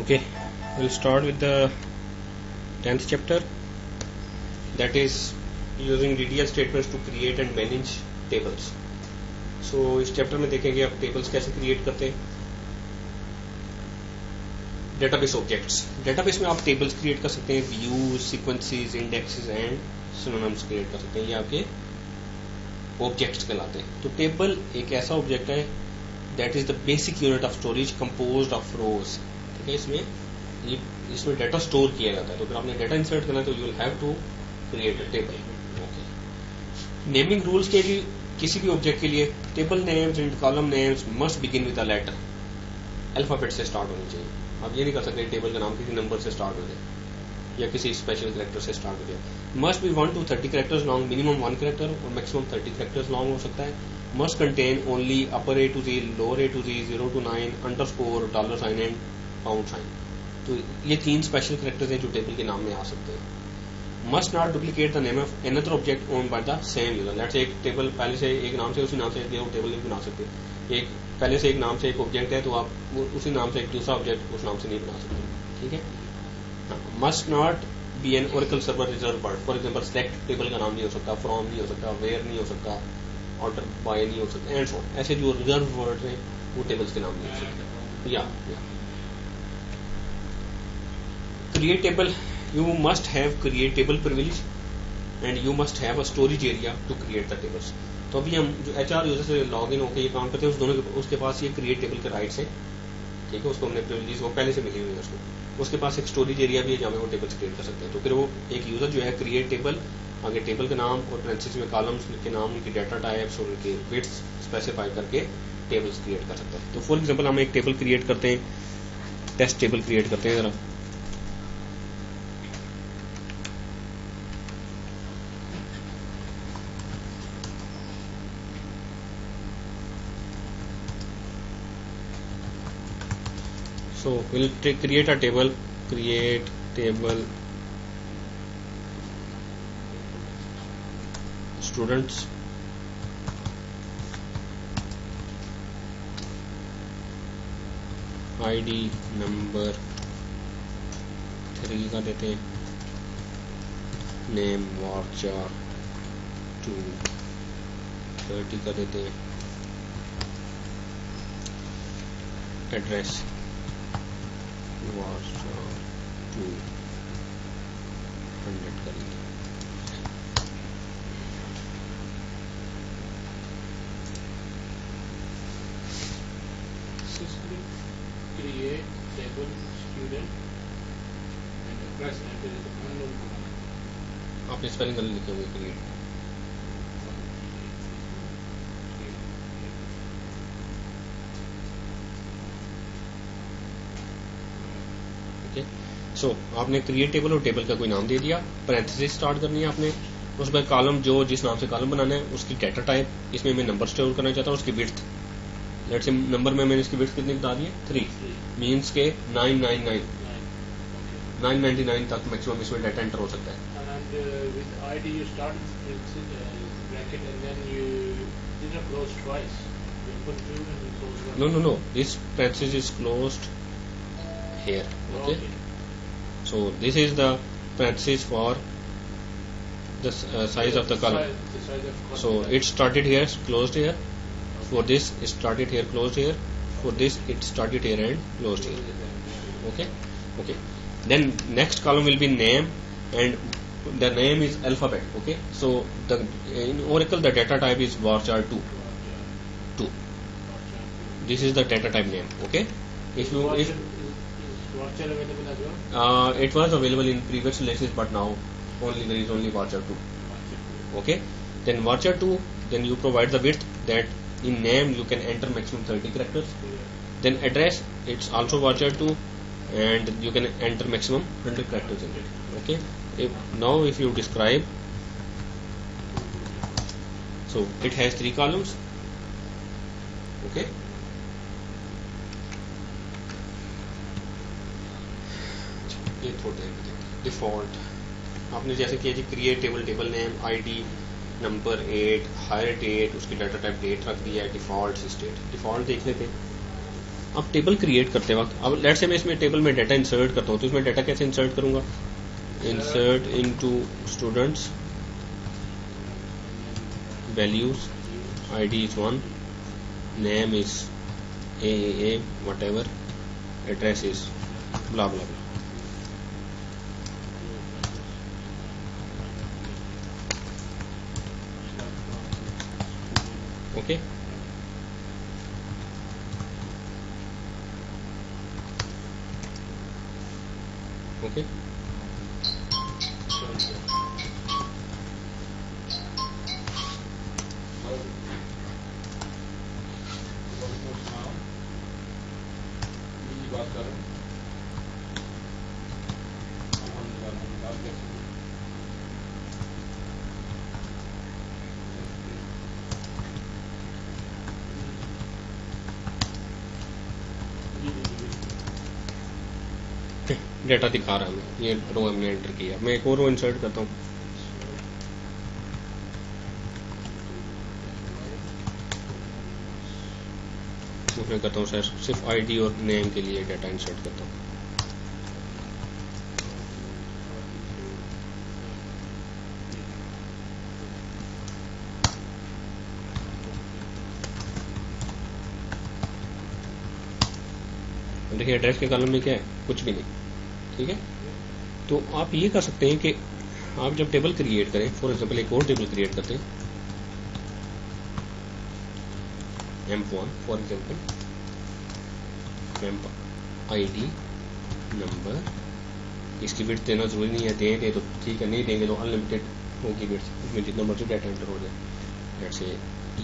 Okay, we'll start with the 10th chapter, that is using DDL statements to create and manage tables. So इस chapter में देखेंगे आप tables कैसे create करते हैं. डेटाबेस ऑब्जेक्ट्स, डेटाबेस में आप टेबल्स क्रिएट कर सकते हैं, views, sequences, indexes and synonyms create कर सकते हैं. ये आपके ऑब्जेक्ट्स कहलाते हैं. तो टेबल एक ऐसा ऑब्जेक्ट है that is the basic unit of storage composed of रोज. ठीक है, इसमें डाटा स्टोर किया जाता है. तो अगर आपने डाटा इंसर्ट करना है तो you will have to create a table. Okay, naming rules के लिए किसी भी ऑब्जेक्ट के लिए table names and column names must begin with a letter. Alphabet से स्टार्ट होनी चाहिए. आप ये नहीं कर सकते टेबल का नाम किसी नंबर से स्टार्ट हो जाए या किसी स्पेशल कैरेक्टर से स्टार्ट हो जाए. Must be 1 to 30 characters long, minimum 1 character और मैक्सिमम 30 कैरेक्टर्स लॉन्ग हो सकता है. Must contain only upper A to Z, lower A to Z, 0 to 9, underscore, dollar sign and pound sign. तो ये 3 special characters हैं जो टेबल के नाम में आ सकते हैं. Must not duplicate the name of another object owned by the same user. Let's से एक टेबल पहले से एक नाम से उसी नाम से टेबल नहीं बना सकते. एक पहले से एक नाम से एक ऑब्जेक्ट है तो आप उसी नाम से एक दूसरा ऑब्जेक्ट उस नाम से नहीं बना सकते. ठीक है. Must not be an Oracle server reserve word. For example select table का नाम नहीं हो सकता, फ्रॉम नहीं हो सकता, वेयर नहीं हो सकता, ऑर्डर बाय नहीं हो सकता एंड सो. ऐसे जो रिजर्व वर्ड हैं वो टेबल्स के नाम नहीं हो सकते. या create table, you must have create table privilege and you must have a storage area to create the tables. तो अभी हम जो HR यूजर से लॉग इन होकर ये काम करते हैं उस दोनों के उसके पास ये क्रिएट टेबल के राइट्स हैं. ठीक है, उसको हमने प्रिविलेज वो पहले से मिली हुई है उसको. उसके पास एक स्टोरेज एरिया भी है जहाँ पे वो टेबल्स क्रिएट कर सकते हैं. तो फिर वो एक यूजर जो है क्रिएट टेबल, आगे टेबल का नाम और पैरेंथेसिस में कॉलम्स के नाम, उनकी डाटा टाइप्स और उनके बिट्स स्पेसिफाई करके टेबल्स क्रिएट कर सकते हैं. तो फॉर एग्जाम्पल हम एक टेबल क्रिएट करते हैं, टेस्ट टेबल क्रिएट करते हैं. जरा so we'll create a table, create table students, ID number 3 का देते हैं, नेम varchar 2, 30 का देते हैं, एड्रेस varchar 2 100 करेंगे. Create table student and address enter is unknown. आपने स्पेलिंग गलत लिखे हुए क्रिएट. ओके, सो आपने क्रिएट टेबल और टेबल का कोई नाम दे दिया, पैरेंथेसिस स्टार्ट करनी है आपने, उस पर कॉलम जो जिस नाम से कॉलम बनाना है उसकी डाटा टाइप, इसमें मैं नंबर स्टोर करना चाहता हूँ, उसकी विड्थ. लेट्स से नंबर में मैंने इसकी विड्थ कितनी बता दी है 3, मीन्स के 999 तक मैक्सिमम इसमें डाटा एंटर हो सकता है. And with ID you start bracket and then you didn't close twice. You put 2 and you close 1. No, this parenthesis is closed here. Okay, so this is the parenthesis for the size of the column. So it started here, closed here. For this it started here, closed here. For this it started here and closed here. Okay, then next column will be name and the name is alphabet. Okay, so in Oracle the data type is varchar 2. This is the data type name. Okay, if varchar available as well? It was available in previous releases, but now there is only varchar 2. Okay, then varchar 2, then you provide the width that in name you can enter maximum 30 characters. Then address, it's also varchar 2 and you can enter maximum 100 characters in it. Okay, now if you describe, so it has 3 columns. Okay, ये थोड़े default आपने जैसे किया जी, create table, table name, ID number 8, hire date, उसकी data type date रख दिया है, डिफॉल्ट स्टेट. डिफॉल्ट देख लेते हैं. अब टेबल क्रिएट करते वक्त, अब लेट से मैं इसमें टेबल में डाटा इंसर्ट करता हूँ, तो इसमें डाटा कैसे इंसर्ट करूंगा? Insert into students, values, ID is 1, name is AAA, whatever, address is blah blah blah. Okay. Okay. Data दिखा रहा है हमें, ये रो हमने एंटर किया। मैं एक और रो इंसर्ट करता हूँ, उसमें करता हूँ सर सिर्फ ID और नेम के लिए डाटा इंसर्ट करता हूँ। देखिए एड्रेस के कॉलम में क्या है, कुछ भी नहीं, ठीक है। तो आप ये कर सकते हैं कि आप जब टेबल क्रिएट करें, फॉर एग्जांपल एक और टेबल क्रिएट करते हैं, emp1 for example, emp ID number, इसकी विड्थ देना जरूरी नहीं है, देंगे तो ठीक है, नहीं देंगे तो अनलिमिटेड होगी विड्थ, इसमें जितना मर्जी डाटा एंटर हो जाए। जैसे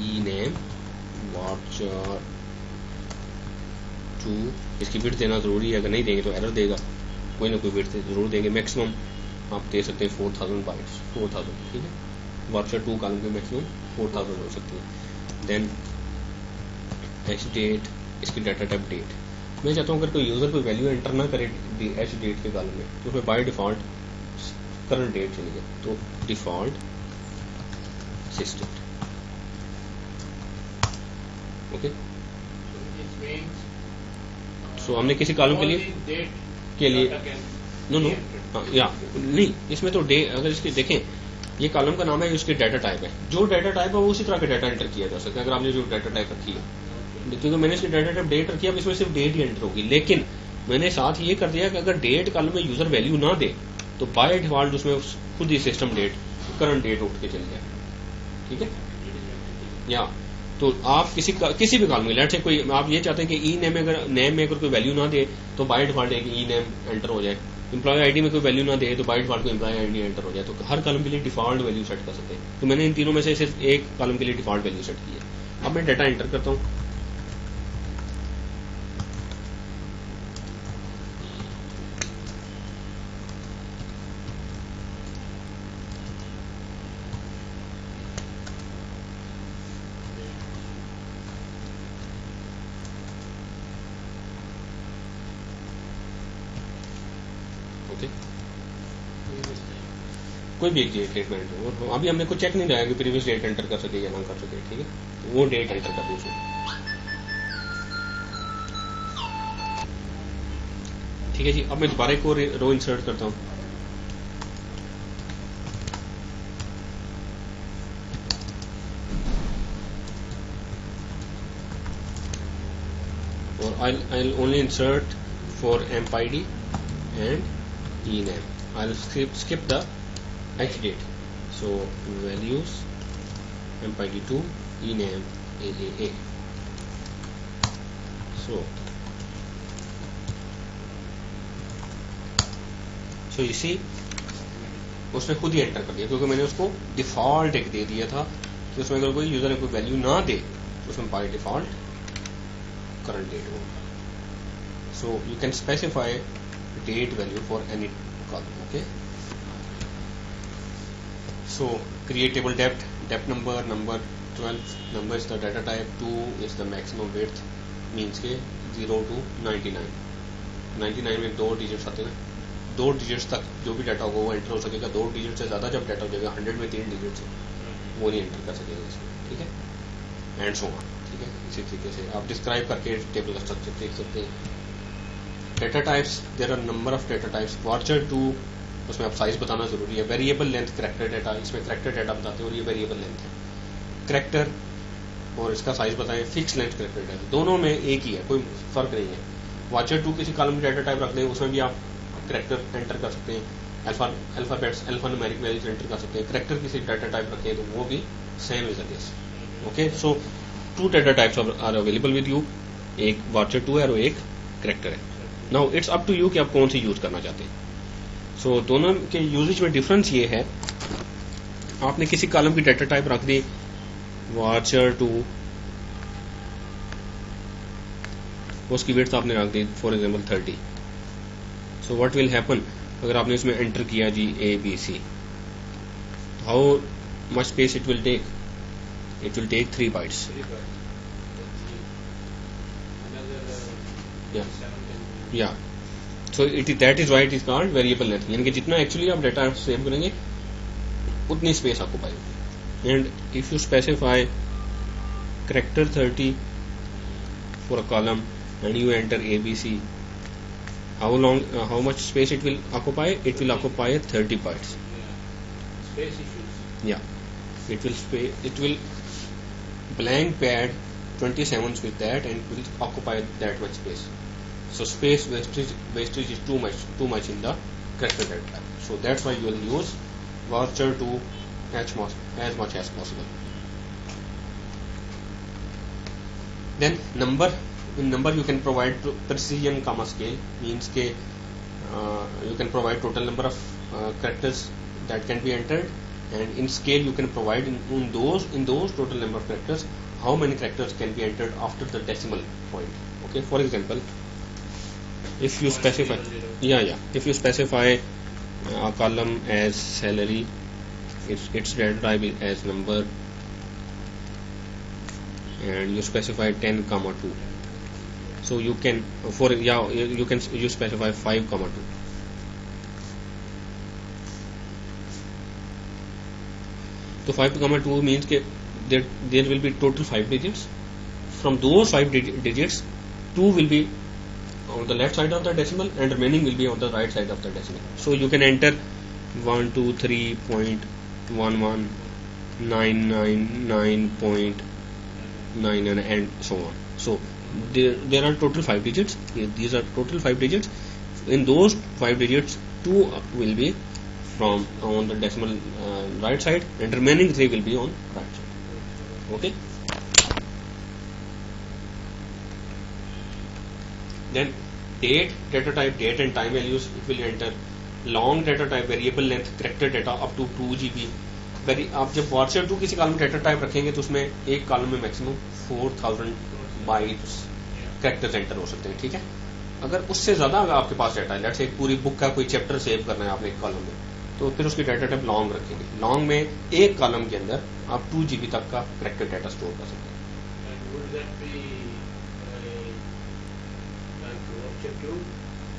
ename varchar 2, इसकी विड्थ देना जरूरी है, अगर नहीं देंगे तो एरर देगा, कोई ना कोई विड्थ जरूर देंगे। मैक्सिमम आप दे सकते हैं 4000 बाइट्स, 4000, ठीक है। varchar 2 कॉलम में मैक्सिमम 4000 हो सकती है। देन एच डेट, इसकी डाटा टाइप डेट। मैं चाहता हूँ अगर कोई यूजर कोई वैल्यू एंटर ना करे एच डेट के कॉलम में, तो उसमें बाय डिफॉल्ट करंट डेट चली जाए, तो डिफॉल्ट सिस्टम। ओके, सो हमने किसी कॉलम के लिए नो या नहीं, इसमें तो डे, अगर इसके देखें ये कॉलम का नाम है, उसके डाटा टाइप है, जो डाटा टाइप है वो उसी तरह का डाटा एंटर किया जा सकता है। अगर आपने जो डाटा टाइप रखी है, क्योंकि मैंने इसकी डाटा टाइप डेट रखी है, अब इसमें सिर्फ डेट ही एंटर होगी, लेकिन मैंने साथ ये कर दिया कि अगर डेट कॉलम में यूजर वैल्यू ना दे तो बाय डिफॉल्ट उसमें खुद ही सिस्टम डेट करंट डेट उठ के चल जाए, ठीक है। या तो आप किसी भी कॉलम में, लेट से कोई आप ये चाहते हैं कि ई नेम में अगर कोई वैल्यू ना दे तो बाय डिफॉल्ट एक ई नेम एंटर हो जाए, एम्प्लॉय आईडी में कोई वैल्यू ना दे तो बाय डिफॉल्ट कोई एम्प्लॉय आईडी एंटर हो जाए, तो हर कॉलम के लिए डिफॉल्ट वैल्यू सेट कर सकते हैं। तो मैंने इन तीनों में से सिर्फ एक कॉलम के लिए डिफॉल्ट वैल्यू सेट की है। अब मैं डाटा एंटर करता हूँ, कोई भी एक स्टेटमेंट हो, अभी हमने कुछ चेक नहीं किया कि प्रीवियस डेट एंटर कर सके या ना कर सके, ठीक है, तो वो डेट एंटर कर दीजिए, ठीक है जी। अब मैं दोबारा एक और रो इंसर्ट करता हूँ, और I'll only insert for emp ID and ename. I'll skip the h date. So values emp ID 2, ename AAA. So you see उसने खुद ही एंटर कर दिया, क्योंकि मैंने उसको डिफॉल्ट एक दे दिया था कि उसमें अगर कोई यूजर ने कोई वैल्यू ना दे तो उसमें बाय डिफॉल्ट करंट डेट होगा। So you can specify date value for any column, okay. So create table depth number 12, number is the data type, 2 is the maximum width, means के 0 to 99 में 2 digits आते हैं, 2 digits तक जो भी data होगा वो एंटर हो सकेगा, 2 डिजिट से ज्यादा जब डाटा हो जाएगा 100 में 3 डिजिट्स वो नहीं एंटर कर सकेगा इसमें, ठीक है, एंड सो ऑन। ठीक है, इसी तरीके से आप डिस्क्राइब करके टेबल का स्ट्रक्चर देख सकते हैं. Data types, there are number of data types. Varchar 2, उसमें आप साइज बताना जरूरी है. वेरिएबल लेंथ करैक्टर डेटा, इसमें करैक्टर डेटा बताते हैं और ये वेरिएबल लेंथ है. करैक्टर और इसका साइज बताएं. फिक्स लेंथ करैक्टर डेटा, दोनों में एक ही है, कोई फर्क नहीं है. वार्चर 2 किसी कॉलम में डेटा टाइप रख दें, उसमें भी आप करैक्टर एंटर कर सकते हैं. अल्फाबेट्स, अल्फान्यूमेरिक वैल्यूज एंटर कर सकते हैं. करैक्टर किसी डाटा टाइप रखें तो वो भी same is this. Okay, so 2 data types are available with you. एक वार्चर 2 है और एक करैक्टर है. Now it's up to you कि आप कौन सी यूज करना चाहते हैं. सो दोनों के यूजेज में डिफरेंस ये है, आपने किसी कॉलम की डेटा टाइप रख दी वार्चर 2, उसकी विड्थ आपने रख दी for example 30. So what will happen, अगर आपने इसमें एंटर किया जी ABC, how much space it will take? It will take 3 bytes. या so that is why it is called variable length, यानी कि जितना एक्चुअली आप डाटा सेव करेंगे उतनी स्पेस आपको पाएगी. And if you specify character 30 for a column and you enter ABC, how much space it will occupy? It will occupy 30 bytes. Space issues. Yeah, it will blank pad 27 with that and will occupy that much space. So space wastage is too much in the character data. So that's why you will use Varchar 2 as much as possible. Then number. In number you can provide precision comma scale, means ke you can provide total number of characters that can be entered, and in scale you can provide in those total number of characters how many characters can be entered after the decimal point. Okay, for example, if you specify if you specify a column as salary, its data type as number, and you specify 10,2. So you can you specify 5,2. So 5,2 means that there will be total 5 digits. From those 5 digits, 2 will be on the left side of the decimal and remaining will be on the right side of the decimal. So you can enter 123.11999.99 and so on. So there are total 5 digits. These are total 5 digits. In those 5 digits, 2 will be from on the decimal right side and remaining 3 will be on right side. Okay. Then data type, date and time values, it will enter. Long data type, variable length character data up to 2 GB. आप जब वार्चर 2 किसी column में data type रखेंगे तो उसमें एक column में maximum 4000 bytes characters enter हो सकते हैं. ठीक है, अगर उससे ज्यादा अगर आपके पास डाटा है, लेट्स से एक पूरी बुक का कोई चैप्टर सेव करना है आपने एक कॉलम में, तो फिर उसकी डाटा टाइप लॉन्ग रखेंगे. लॉन्ग में एक कॉलम के अंदर आप 2 GB तक का कैरेक्टर डाटा स्टोर कर सकते हैं.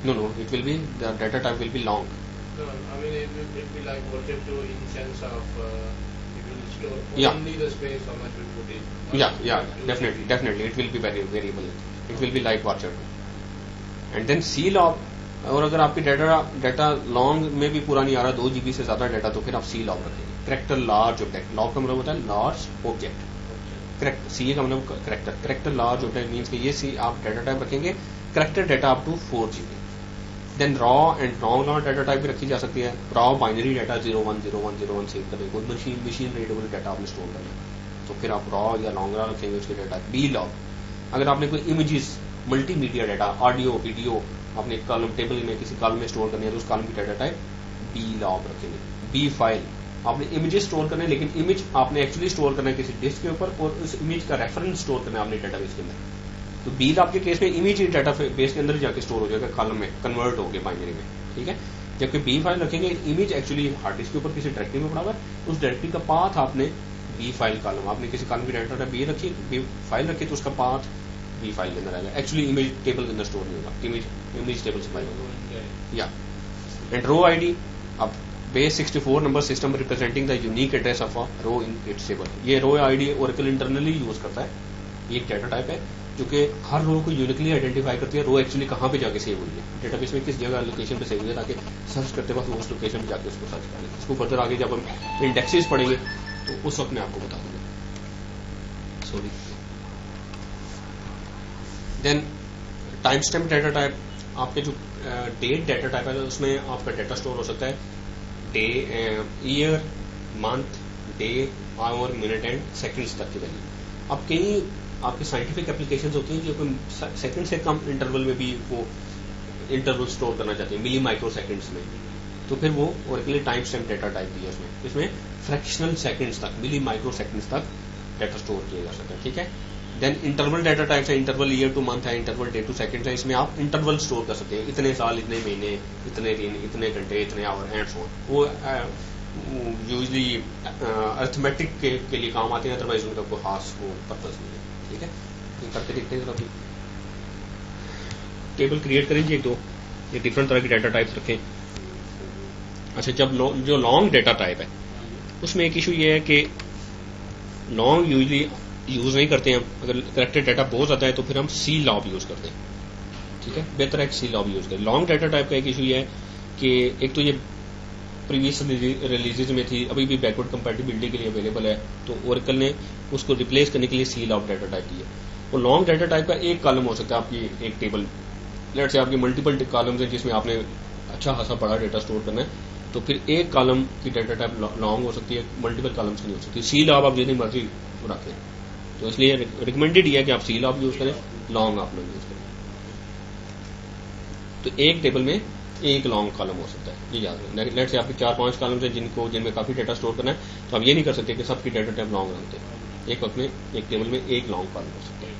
No, it will be, the data type will be long. No, I mean it will be like Varchar 2 in sense of it will store only the space how much we put in. Definitely it will be very variable. It will be like Varchar 2. And then CLOG, और अगर आपकी data long में भी पूरा नहीं आ रहा 2 GB से ज्यादा डाटा, तो फिर आप CLOG रखेंगे. करेक्टर लार्ज ऑब्जेक्ट, लॉग का मतलब होता है लार्ज ऑब्जेक्ट, करेक्ट सी का मतलब करेक्टर लार्ज ऑब्जेक्ट मीन्स कि ये सी आप डाटा टाइप रखेंगे character data up to 4 GB. Then raw and non raw data type भी रखी जा सकती है. रॉ बाइनरी डाटा 010101 सेव करें, कोई मशीन रीडेबल डाटा आपने स्टोर करना है तो फिर आप रॉ या लॉन्ग रॉ रखेंगे उसके डाटा. बी लॉग, अगर आपने कोई images multimedia data audio video आपने कॉलम टेबल में किसी कॉलम में स्टोर करनी है तो उस कॉलम की डाटा टाइप बी लॉग रखेंगे. बी फाइल, आपने इमेजेस स्टोर करने हैं लेकिन इमेज आपने एक्चुअली स्टोर करना है किसी डिस्क के ऊपर और उस इमेज का रेफरेंस स्टोर करना है आपने डाटाबेस के अंदर, तो बी लॉग के केस में इमेज डाटा बेस के अंदर जाके स्टोर हो जाएगा, कॉलम में कन्वर्ट हो गया बाइनरी में. ठीक है, जबकि बी फाइल रखेंगे इमेज एक्चुअली हार्ड डिस्क के ऊपर किसी डायरेक्टरी में पड़ा हुआ है, उस डायरेक्टरी का पाथ आपने बी फाइल कॉलम, आपने किसी कॉलम की डाटा बी रखी, बी फाइल रखी तो उसका पाथ बी फाइल के अंदर आएगा. एक्चुअली इमेज टेबल के अंदर स्टोर नहीं होगा, इमेज टेबल से फाइल होगा. या एंड रो आईडी, अब base 64 number system representing the unique address of a row in its table. ये row ID Oracle internally use करता है ये एक डाटा टाइप है जो कि हर रो को यूनिकली आइडेंटिफाई करती है रो एक्चुअली कहाँ पे जाके सेव हुई है, डेटाबेस में किस जगह लोकेशन पे सेव हुई है, ताकि सर्च करते वक्त वो उस लोकेशन पे जाके उसको सर्च करें। इसको फर्दर आगे जब हम इंडेक्सेस पढ़ेंगे तो उस वक्त मैं आपको बता दूंगा। Sorry. Then time stamp data type, आपके जो डेट डाटा टाइप है उसमें आपका डाटा स्टोर हो सकता है day, year, month, day, hour, minute and seconds तक की वैल्यू। अब कई आपकी साइंटिफिक एप्लीकेशंस होती हैं जो कि सेकंड से कम इंटरवल में भी वो इंटरवल स्टोर करना चाहते हैं, मिली माइक्रो सेकंड्स में, तो फिर वो Oracle time stamp data type भी है उसमें, इसमें फ्रैक्शनल सेकंड्स तक, मिली माइक्रो सेकंड्स तक डाटा स्टोर किया जा सकता है। ठीक है। देन इंटरवल डाटा टाइप्स है, इंटरवल ईयर टू मंथ है, इंटरवल डे टू सेकंड है। इसमें आप इंटरवल स्टोर कर सकते हैं, इतने साल, इतने महीने, इतने दिन, इतने घंटे, इतने आवर एंड सो ऑन। वो यूजली अर्थमेटिक के लिए काम आते हैं, अदरवाइज उनका कोई खास वो पर्पज नहीं है। ठीक है, ये करके देखते हैं। अभी टेबल क्रिएट करें जी, एक दो ये डिफरेंट तरह की डाटा टाइप्स रखें। अच्छा, जब जो लॉन्ग डाटा टाइप है उसमें एक इशू ये है कि लॉन्ग यूजली यूज नहीं करते हैं। अगर करेक्टेड डाटा बहुत ज्यादा है तो फिर हम सी लॉब यूज करते हैं। ठीक है, बेहतर है कि सी लॉब यूज करें। लॉन्ग डाटा टाइप का एक इशू ये है कि एक तो ये प्रीवियस रिलीजेज में थी, अभी भी बैकवर्ड कंपैटिबिलिटी के लिए अवेलेबल है, तो ओरेकल ने उसको रिप्लेस करने के लिए सी लॉब डाटा टाइप दी है। और लॉन्ग डाटा टाइप का एक कॉलम हो सकता है आपकी एक टेबल, लेट से आपकी मल्टीपल कॉलम्स हैं जिसमें आपने अच्छा खासा बड़ा डाटा स्टोर करना है, तो फिर एक कॉलम की डाटा टाइप लॉन्ग हो सकती है, मल्टीपल कॉलम्स की नहीं हो सकती। सी लॉब आप जितनी मर्जी रखें, तो इसलिए रिकमेंडेड ये है कि आप सी लॉब यूज करें, लॉन्ग आप लोग यूज करें। तो एक टेबल में एक लॉन्ग कॉलम हो सकता है, ये याद रखें। लेट से आपके 4-5 कॉलम्स हैं जिनमें काफी डाटा स्टोर करना है, तो आप ये नहीं कर सकते कि सबकी डाटा टाइप लॉन्ग रखते हैं। एक वक्त में एक टेबल में एक लॉन्ग कॉलम हो सकता है,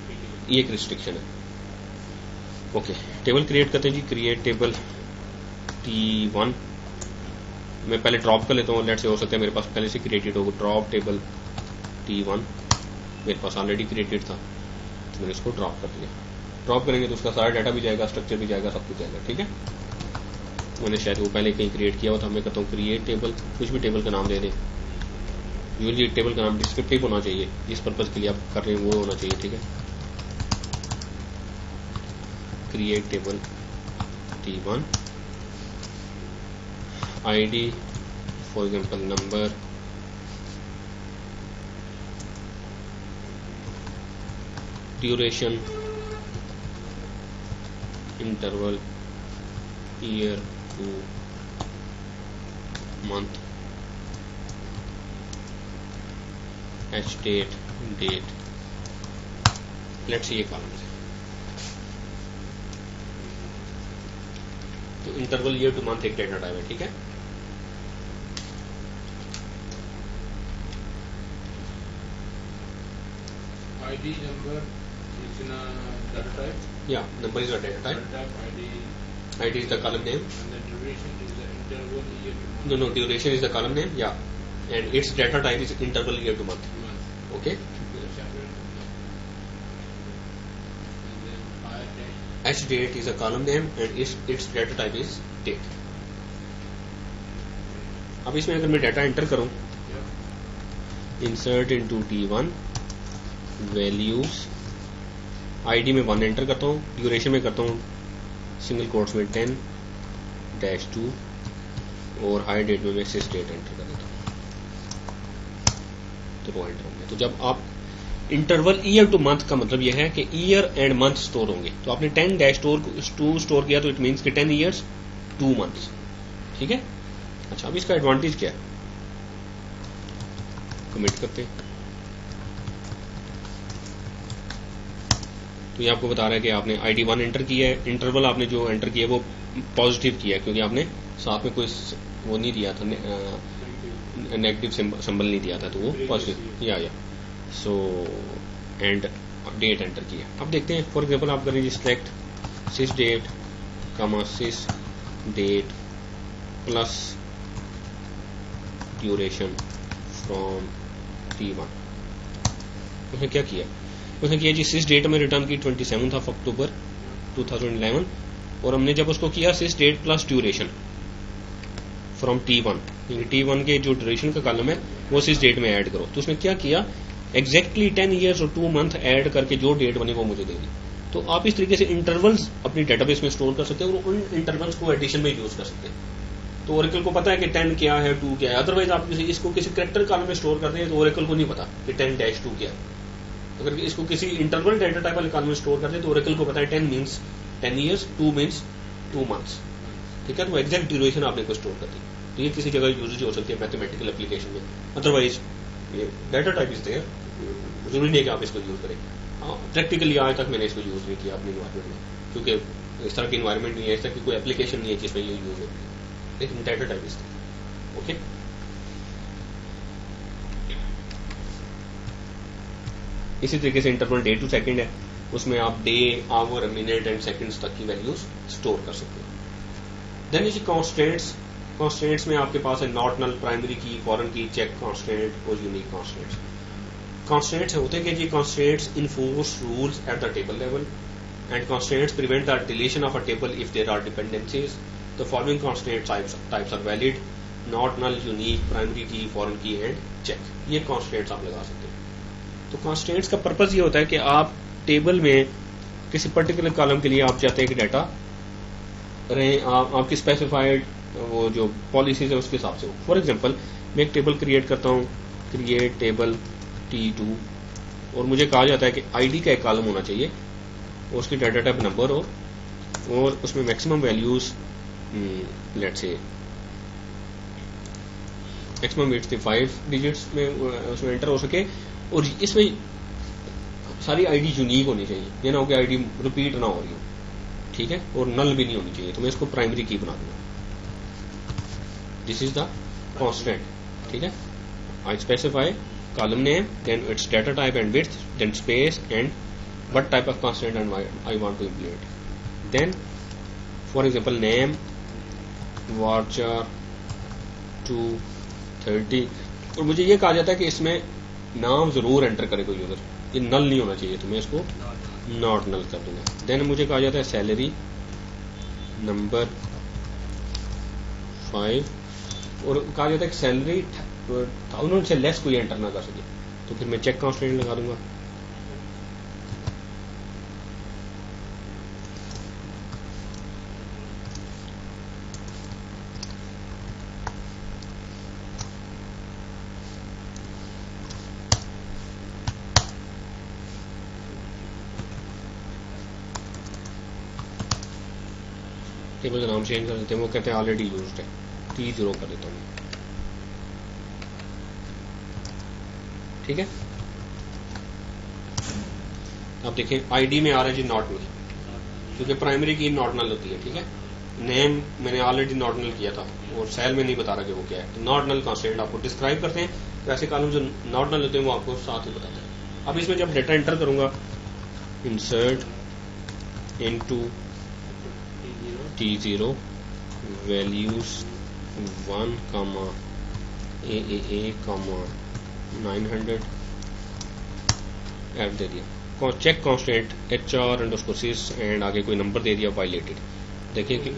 ये एक रिस्ट्रिक्शन है। ओके, टेबल क्रिएट करते हैं जी। क्रिएट टेबल T1, मैं पहले ड्रॉप कर लेता हूँ। लेट से हो सकता है मेरे पास पहले से क्रिएटेड हो। ड्रॉप टेबल T1 मेरे पास ऑलरेडी क्रिएटेड था, तो मैंने इसको ड्रॉप कर दिया। ड्रॉप करेंगे तो उसका सारा डाटा भी जाएगा, स्ट्रक्चर भी जाएगा, सब कुछ जाएगा। ठीक है, मैंने शायद वो पहले कहीं क्रिएट किया हुआ था। मैं कहता हूँ क्रिएट टेबल, कुछ भी टेबल का नाम दे दें। यूजली टेबल का नाम डिस्क्रिप्टिव होना चाहिए, जिस पर्पज के लिए आप कर रहे हैं वो होना चाहिए। ठीक है, create table T1, ID for example number, duration, interval, year to month, H date, let's ये कॉलम है। तो इंटरवल ईयर टू मंथ एक डाटा टाइप है। ठीक है, ID number is in a data type. Yeah, number is a data type. ID is the column name. And the duration is the interval year to month. No, duration is the column name. Yeah, and its data type is interval year to month. Okay. And then hire date. H date is a column name and its data type is date. अब इसमें अगर मैं data enter करूं, insert into T1, values, ID में 1 enter करता हूँ, duration में करता हूँ सिंगल कोट्स में 10-2 और हाई डेट में मैं सिस डेट एंटर कर देता हूँ, तो वो एंटर होंगे। तो जब आप इंटरवल ईयर टू मंथ का मतलब यह है कि ईयर एंड मंथ स्टोर होंगे, तो आपने 10-2 स्टोर किया तो इट मीन्स कि 10 ईयर्स 2 मंथ्स। ठीक है, अच्छा अब इसका एडवांटेज क्या है, कमिट करते हैं। तो ये आपको बता रहा है कि आपने ID 1 एंटर किया है, इंटरवल आपने जो एंटर किया है वो पॉजिटिव किया है, क्योंकि आपने साथ में कोई वो नहीं दिया था, नेगेटिव सिंबल नहीं दिया था, तो वो पॉजिटिव या सो एंड डेट एंटर किया। अब देखते हैं, फॉर एग्जांपल आप करेंगे select sys date comma sys date plus duration from T1। उसने क्या किया, उसने किया जी सिस डेट में रिटर्न की 27 ऑफ अक्टूबर 2011, और हमने जब उसको किया sys date plus duration from T1, T1 के जो ड्यूरेशन का कॉलम है वो सिस डेट में ऐड करो, तो उसने क्या किया, एग्जैक्टली 10 ईयर्स और 2 मंथ ऐड करके जो डेट बनी वो मुझे दे दी। तो आप इस तरीके से इंटरवल्स अपनी डेटाबेस में स्टोर कर सकते हैं और उन इंटरवल्स को एडिशन में यूज कर सकते हैं। तो ओरेकल को पता है कि 10 क्या है, 2 क्या है। अदरवाइज आप इसको किसी कैरेक्टर कॉलम में स्टोर करते हैं तो ओरेकल को नहीं पता कि 10-2 क्या है। अगर इसको किसी इंटरवल डेटा टाइप वाले कॉलम में स्टोर करते हैं तो ओरेकल को पता है 10 मीन्स 10 ईयर्स, 2 मीन्स 2 मंथ्स। ठीक है, तो एग्जैक्ट ड्यूरेशन आपने को स्टोर कर दी। तो ये किसी जगह यूज हो सकती है मैथमेटिकल एप्लीकेशन में। अदरवाइज ये डाटा टाइप इज देयर, जरूरी नहीं है कि आप इसको यूज करें। प्रैक्टिकली आज तक मैंने इसको यूज नहीं किया अपनी इन्वायरमेंट में, क्योंकि इस तरह की इन्वायरमेंट नहीं है, इस तरह की कोई एप्लीकेशन नहीं है जिसमें ये यूज हो, लेकिन data type is there. Okay, इसी तरीके से इंटरवल डे टू सेकंड है, उसमें आप day, hour, minute and seconds तक की वैल्यूज स्टोर कर सकते हो। देन इसी कॉन्स्टेंट्स, कॉन्स्टेंट्स में आपके पास है not null, primary key, foreign key, check constant और यूनिक कॉन्स्टेंट्स। कॉन्स्टेंट्स होते हैं कि जी constants enforce rules at the table level and constants prevent the deletion of a table if there are dependencies. The following constant types are valid: not null, unique, primary key, foreign key and check. ये constants आप लगा सकते हैं। तो constants का purpose ये होता है कि आप टेबल में किसी पर्टिकुलर कॉलम के लिए आप चाहते हैं कि डाटा रहे आपकी स्पेसिफाइड वो जो पॉलिसीज है उसके हिसाब से हो। फॉर एग्जांपल मैं एक टेबल क्रिएट करता हूँ, क्रिएट टेबल T2, और मुझे कहा जाता है कि आईडी का एक कॉलम होना चाहिए और उसकी डाटा टाइप नंबर हो और उसमें मैक्सिमम वैल्यूज लेट्स से मैक्सिमम वेट्स 5 डिजिट्स में उसमें एंटर हो सके और इसमें सारी आईडी यूनिक होनी चाहिए, ये ना हो कि आईडी रिपीट ना हो रही हो। ठीक है, और नल भी नहीं होनी चाहिए। तो मैं इसको प्राइमरी की बना दूंगा। This is the constant. ठीक है, आई specify column name, then its data type and width, then space and what type of constant and I want to implement. Then for example name varchar 230 और मुझे ये कहा जाता है कि इसमें नाम जरूर एंटर करे कोई यूजर, ये नल नहीं होना चाहिए, तो मैं इसको नॉट नल कर दूंगा। देन मुझे कहा जाता है सैलरी नंबर 5 और कहा जाता है कि सैलरी 1000 से लेस कोई एंटर ना कर सके, तो फिर मैं चेक कॉन्स्टेंट लगा दूंगा। टेबल का नाम चेंज कर देते हैं, वो कहते हैं ऑलरेडी यूज्ड है, T0 कर देता हूँ। ठीक है, अब देखिए आईडी में आ रहा है जी नॉट नल, क्योंकि प्राइमरी की नॉट नल होती है। ठीक है, नेम मैंने ऑलरेडी नॉट नल किया था और सेल में नहीं बता रहा कि वो क्या है। तो नॉट नल कॉन्स्टेंट आपको डिस्क्राइब करते हैं, तो ऐसे कॉलम जो नॉट नल होते हैं वो आपको साथ ही बताते हैं। अब इसमें जब डेटा एंटर करूंगा, insert into T0 values 1, AAA, 900 add दे दिया। चेक कांस्टेंट HR_sys एंड आगे कोई नंबर दे दिया, वायलेटेड। देखिए कि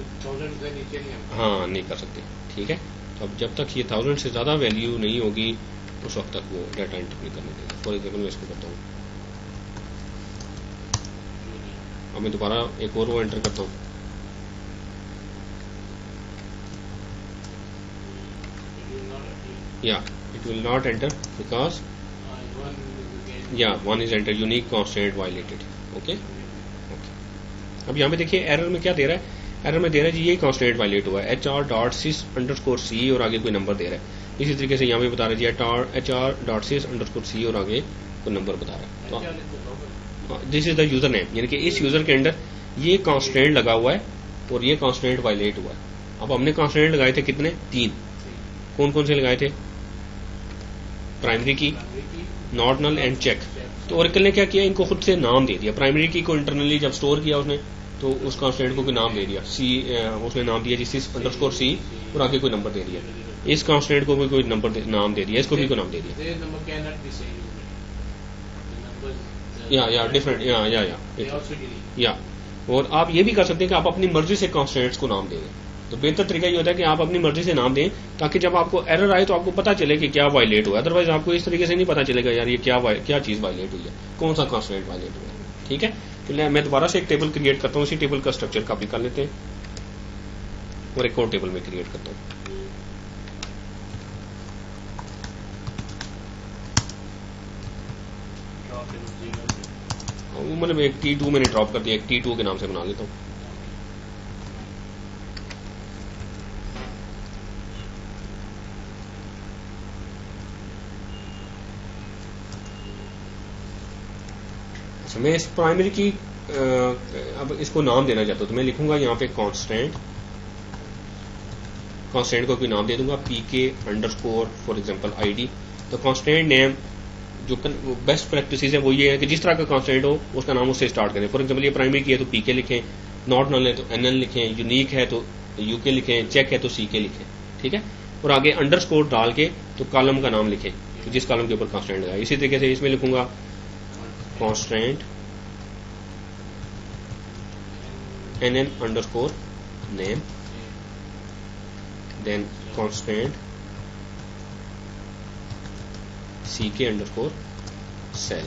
हाँ नहीं कर सकते। ठीक है, तो अब जब तक ये 1000 से ज्यादा वैल्यू नहीं होगी उस वक्त तक वो डाटा एंटर नहीं करने देगा। फॉर एग्जाम्पल मैं इसको करता हूँ, अब मैं दोबारा एक और वो एंटर करता हूँ, yeah it will not enter because yeah one is enter unique constant violated. okay अब यहाँ पे देखिए एरर में क्या दे रहा है, एरर में दे रहा है जी ये कांस्टेंट वायलेट हुआ है HR.sys_c और आगे कोई नंबर दे रहा है। इसी तरीके से यहाँ पे बता रहा है जी HR.sys_c और आगे कोई नंबर बता रहा है। तो this is the user name, यानी कि इस यूजर के अंदर ये कांस्टेंट लगा हुआ है और ये कांस्टेंट वायलेट हुआ है। अब हमने कांस्टेंट लगाए थे कितने, 3। कौन कौन से लगाए थे, प्राइमरी की, नॉट नल एंड चेक। तो ओरेकल ने क्या किया, इनको खुद से नाम दे दिया। प्राइमरी की को इंटरनली जब स्टोर किया उसने तो उस कांस्टेंट को कोई नाम दे दिया, उसने नाम दिया sys_c और आगे कोई नंबर दे दिया। इस कांस्टेंट को भी कोई नंबर नाम दे दिया, इसको भी कोई नाम दे दिया। या डिफरेंट या और आप ये भी कर सकते हैं कि आप अपनी मर्जी से कांस्टेंट्स को नाम देंगे। तो बेहतर तरीका ये होता है कि आप अपनी मर्जी से नाम दें, ताकि जब आपको एरर आए तो आपको पता चले कि क्या वायलेट हुआ। अदरवाइज आपको इस तरीके से नहीं पता चलेगा यार ये क्या चीज वायलेट हुई है, कौन सा कंस्ट्रेंट वायलेट हुआ है। ठीक है, तो मैं दोबारा से एक टेबल क्रिएट करता हूँ, उसी टेबल का स्ट्रक्चर कॉपी कर लेते हैं और एक और टेबल में क्रिएट करता हूँ। मतलब एक T2 मैंने ड्रॉप कर दिया, एक T2 के नाम से बना लेता हूँ। अच्छा, मैं इस प्राइमरी की अब इसको नाम देना चाहता हूँ, तो मैं लिखूंगा यहाँ पे कांस्टेंट को कोई नाम दे दूंगा, pk underscore for example id। तो कांस्टेंट नेम जो बेस्ट प्रैक्टिस है वो ये है कि जिस तरह का कांस्टेंट हो उसका नाम उससे स्टार्ट करें। फॉर एग्जांपल ये प्राइमरी की है तो pk लिखें, नॉट नल है तो nl लिखें, यूनिक है तो uk लिखें, चेक है तो ck लिखें। ठीक है, और आगे अंडरस्कोर डाल के तो कॉलम का नाम लिखें, तो जिस कॉलम के ऊपर कांस्टेंट है। इसी तरीके से इसमें लिखूंगा constant nn underscore name, then constant ck underscore sal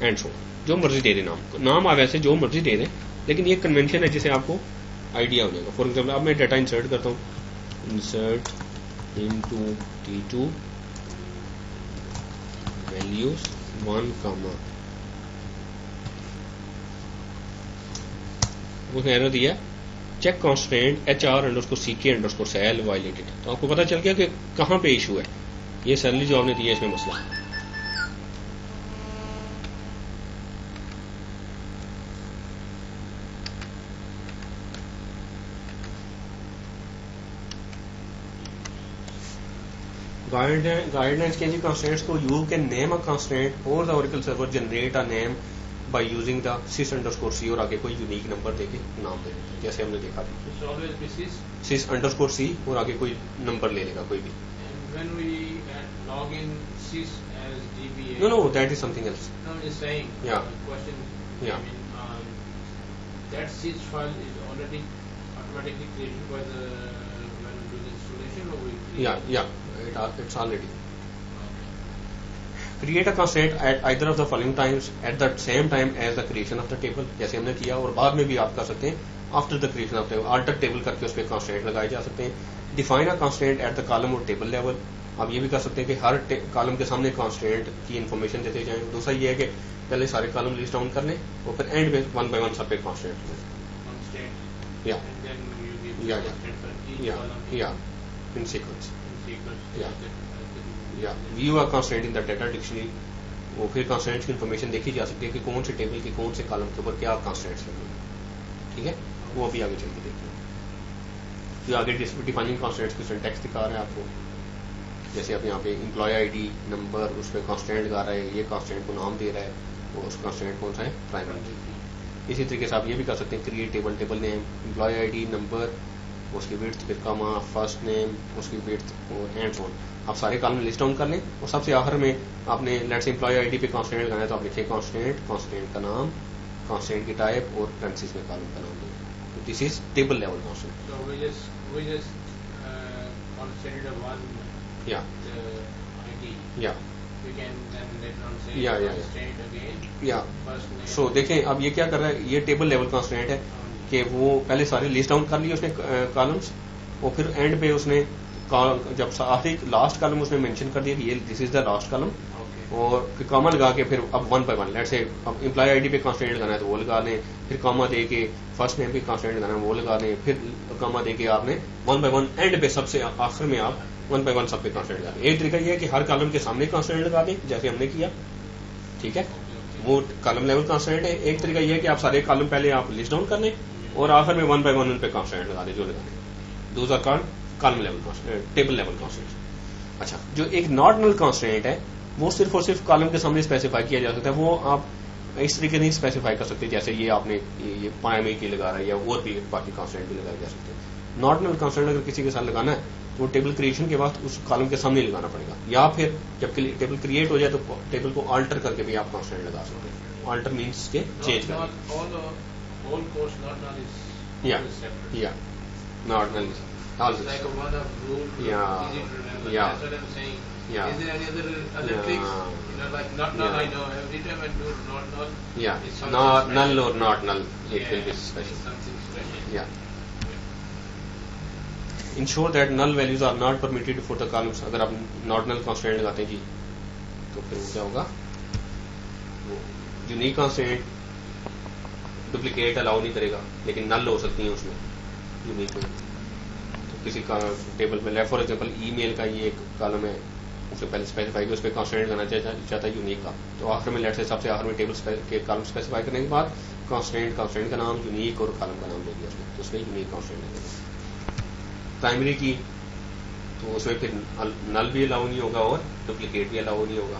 and so. जो मर्जी दे दें नाम आप वैसे जो मर्जी दे दें, लेकिन ये कन्वेंशन है जिसे आपको आइडिया हो जाएगा। फॉर एग्जाम्पल अब मैं डाटा इंसर्ट करता हूँ, इंसर्ट इनटू T2 वैल्यूज 1, उसने एरर दिया check constant HR underscore CK underscore sal violated. तो आपको पता चल गया कि कहां पे इशू है, ये सैलरी जो आपने दी है इसमें मसला है। गाइडलाइंस के कंस्ट्रेंट्स को you can name a constraint or the Oracle server generate a name by using the sys underscore c और आगे कोई यूनिक नंबर देके नाम दे देते, जैसे हमने देखा था sys अंडरस्कोर c और आगे कोई नंबर ले लेगा कोई भी। When we log in sys as DBA. No, that is something else. No, I'm just saying. Yeah. Question. Yeah. I mean, that sys file is already automatically created by the when we do the installation, or we create. Yeah. It's already. Create a constraint at either of the following times at the same time as the creation of the table, जैसे हमने किया, और बाद में भी आप कर सकते हैं after the creation of table, alter table करके उस पर कंस्ट्रेंट लगाए जा सकते हैं। Define a constraint at the column और टेबल लेवल, आप ये भी कर सकते हैं कि हर कॉलम के सामने कंस्ट्रेंट की इन्फॉर्मेशन देते जाएं। दूसरा ये है कि पहले सारे कॉलम लिस्ट डाउन कर लें और फिर एंड में 1 by 1 सब पे कंस्ट्रेंट या इन सीक्वेंस या view a constraint in the data dictionary, वो फिर कंस्ट्रेंट्स की इन्फॉर्मेशन देखी जा सकती है कि कौन से टेबल के कौन से कॉलम के ऊपर क्या कंस्ट्रेंट्स लगे। ठीक है, वो अभी आगे चल के देखिए। जो आगे डिफाइनिंग कंस्ट्रेंट्स की सिंटैक्स दिखा रहे हैं आपको, जैसे आप यहाँ पे एम्प्लॉय आईडी नंबर उस पर कंस्ट्रेंट लगा रहा है, ये कंस्ट्रेंट को नाम दे रहा है, वो उस कंस्ट्रेंट कौन सा है, प्राइमरी। इसी तरीके से आप ये भी कर सकते हैं create table name, employee ID number, उसकी विड्थ, फिर कॉमा, फर्स्ट नेम, उसकी विड्थ और एंड सो ऑन। आप सारे कॉलम लिस्ट डाउन कर लें और सबसे आखिर में आपने लेट्स से एम्प्लॉय आईडी पे कंस्ट्रेंट लगाना है तो आप लिखें कंस्ट्रेंट का नाम, कंस्ट्रेंट की टाइप और पेरेंथेसिस में कॉलम का नाम दें। तो this is table level constraint. So we just consider one ID. Yeah. We can then later on say constraint again. Yeah. First name. So देखें अब ये क्या कर रहा है, ये टेबल लेवल कंस्ट्रेंट है कि वो पहले सारे लिस्ट डाउन कर लिए उसने कॉलम्स, और फिर एंड पे उसने जब आखिरी लास्ट कॉलम उसने मेंशन कर दिया कि ये this is the last column, और फिर कॉमा लगा के फिर अब 1 by 1 लेट्स से अब एम्प्लॉय आईडी पे कंस्ट्रेंट लगाना है तो वो लगा लें, फिर कॉमा दे के फर्स्ट नेम पे कंस्ट्रेंट लगाना है वो लगा लें, फिर कॉमा दे के आपने 1 by 1 एंड पे सबसे आखिर में आप 1 by 1 सब पे कंस्ट्रेंट लगा लें। एक तरीका ये है कि हर कॉलम के सामने कंस्ट्रेंट लगा दें जैसे हमने किया। ठीक है, वो कॉलम लेवल कंस्ट्रेंट है। एक तरीका ये है कि आप सारे कॉलम पहले आप लिस्ट डाउन कर लें और आखिर में 1 by 1 उन पे कंस्ट्रेंट लगा दें जो लगाने। Those are called column level constraint, table level constraint. अच्छा, जो एक नॉट नल कंस्ट्रेंट है वो सिर्फ और सिर्फ कॉलम के सामने स्पेसिफाई किया जा सकता है, वो आप इस तरीके नहीं स्पेसिफाई कर सकते जैसे ये आपने ये प्राइमरी की लगा रहा है या और भी बाकी कंस्ट्रेंट भी लगाए जा सकते हैं। नॉट नल कंस्ट्रेंट अगर किसी के साथ लगाना है तो टेबल क्रिएशन के बाद उस कॉलम के सामने लगाना पड़ेगा, या फिर जब टेबल क्रिएट हो जाए तो टेबल को अल्टर करके भी आप कंस्ट्रेंट लगा सकते हैं। अल्टर मीन्स के चेंज करना। All course not null is या not null Always. Like a one of rule. Yeah. Easy to remember. Yeah. That's what I'm saying. Yeah. Is there any other Yeah. tricks? You know, like not null. Yeah. I know every time I do not null. Yeah. It's something Not special. null or not null. It Yeah, will be special. it's something special. Yeah. Ensure that null values are not permitted for the columns. अगर आप not null constraint लगाते हैं जी, तो फिर वो क्या होगा? Unique constant duplicate allow नहीं करेगा, लेकिन नल हो सकती है उसमें यूनिक में। तो किसी का टेबल में फॉर एग्जांपल ईमेल का ये एक कॉलम है, उसे पहले स्पेसिफाई किया, उस पर कॉन्स्टेंट करना चाहता है यूनिक का, तो आखिर में लेट से सबसे आखिर में टेबल के कॉलम स्पेसिफाई करने के बाद कॉन्स्टेंट का नाम यूनिक और कॉलम का नाम दे दिया उसमें, तो उसमें यूनिक कॉन्स्टेंट लगेगा। प्राइमरी की तो उसमें फिर नल भी अलाउ नहीं होगा और डुप्लीकेट भी अलाउ नहीं होगा।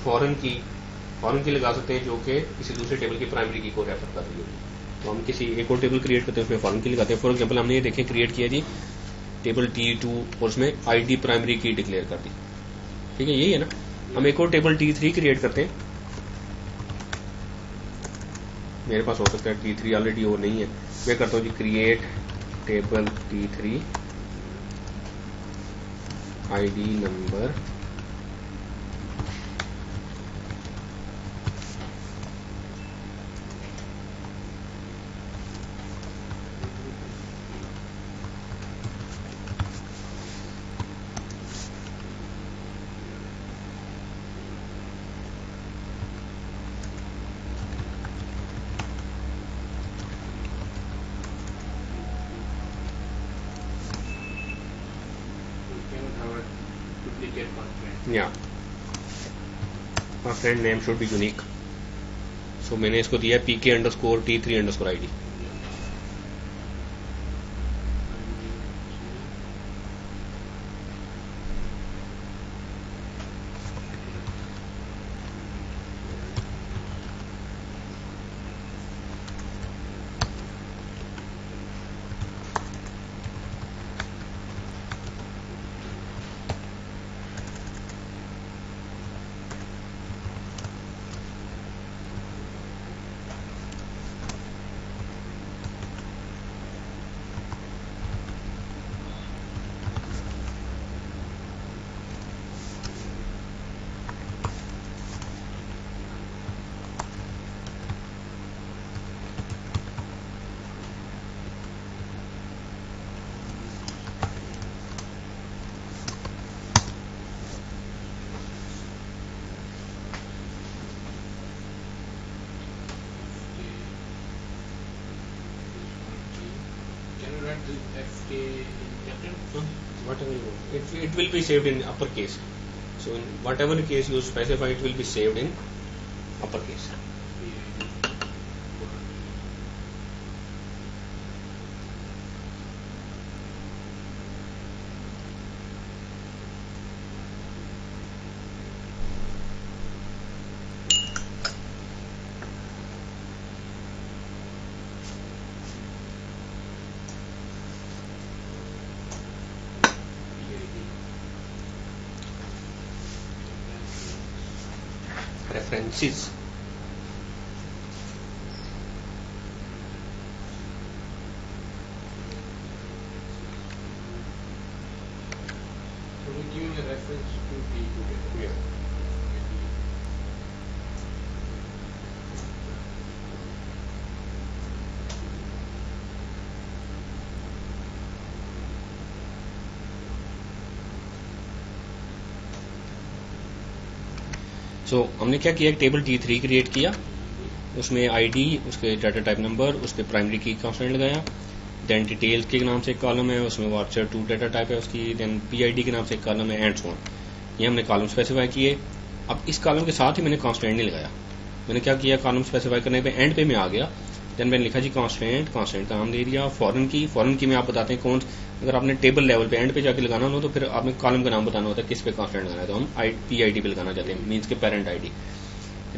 फॉरेन की लगा सकते हैं जो कि किसी दूसरे टेबल की प्राइमरी की को रेफर कर रही होगी, तो हम किसी एक और टेबल क्रिएट करते हैं उसमें फॉरेन की लगाते हैं। फॉर एग्जांपल हमने ये देखें क्रिएट किया जी टेबल T2 और उसमें आईडी प्राइमरी की डिक्लेयर कर दी, ठीक है, यही है ना। हम एक और टेबल T3 क्रिएट करते हैं, मेरे पास हो सकता है T3 ऑलरेडी और नहीं है, मैं करता हूँ जी create table T3 ID number Duplicate constraint. या friend name should be unique, so मैंने इसको दिया PK_T3_ID। Can you write the FK in capital? Whatever you want. It will be saved in uppercase. So in whatever case you specify, it will be saved in uppercase. References. So we're giving a reference to T2. Yeah. सो हमने क्या किया, एक table T3 create किया, उसमें ID, उसके data type number, उस पर primary की कॉन्स्टेंट लगाया, देन डिटेल्स के नाम से एक कॉलम है, उसमें varchar2 डाटा टाइप है उसकी, देन PID के नाम से एक कॉलम है, एंड सो ऑन। ये हमने कॉलम स्पेसिफाई किए। अब इस कॉलम के साथ ही मैंने कॉन्स्टेंट नहीं लगाया, मैंने क्या किया, कॉलम स्पेसिफाई करने पे एंड पे मैं आ गया, देन मैंने लिखा जी कॉन्स्टेंट का नाम दे दिया। फॉरेन की में आप बताते हैं कौन, अगर आपने टेबल लेवल पे एंड पे जाके लगाना हो तो फिर आपने कॉलम का नाम बताना होता है किस पे कॉन्स्टेंट लगाना है, तो हम PID पे लगाना चाहते हैं, मीन्स के पेरेंट आईडी।